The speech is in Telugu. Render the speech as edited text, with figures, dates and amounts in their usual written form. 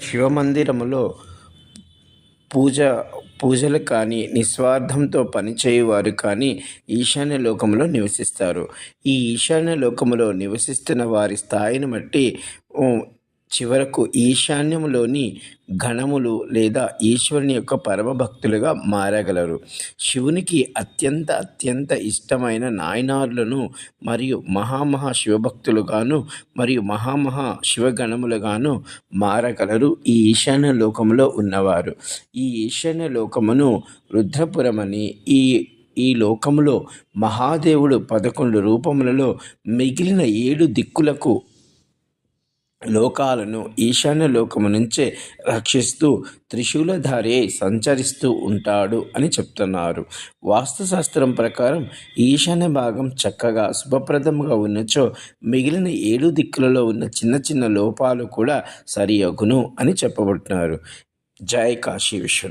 శివమందిరములో పూజ పూజలు కానీ నిస్వార్థంతో పనిచేయువారు కానీ ఈశాన్య లోకములో నివసిస్తారు. ఈ ఈశాన్య లోకములో నివసిస్తున్న వారి స్థాయిని బట్టి చివరకు ఈశాన్యములోని గణములు లేదా ఈశ్వరుని యొక్క పరమ భక్తులుగా మారగలరు. శివునికి అత్యంత ఇష్టమైన నాయనార్లను మరియు మహామహా శివభక్తులుగాను మరియు మహామహా శివగణములుగాను మారగలరు ఈ ఈశాన్య లోకములో ఉన్నవారు. ఈ ఈశాన్య లోకమును రుద్రపురమని, ఈ లోకములో మహాదేవుడు 11 రూపములలో మిగిలిన 7 దిక్కులకు లోకాలను ఈశాన్య లోకము నుంచే రక్షిస్తూ త్రిశూలధారి సంచరిస్తూ ఉంటాడు అని చెప్తున్నారు. వాస్తుశాస్త్రం ప్రకారం ఈశాన్య భాగం చక్కగా శుభప్రదముగా ఉన్నచో మిగిలిన 7 దిక్కులలో ఉన్న చిన్న లోపాలు కూడా సరియగును అని చెప్పబడుతున్నారు. జై కాశీ విశ్వనాథ్.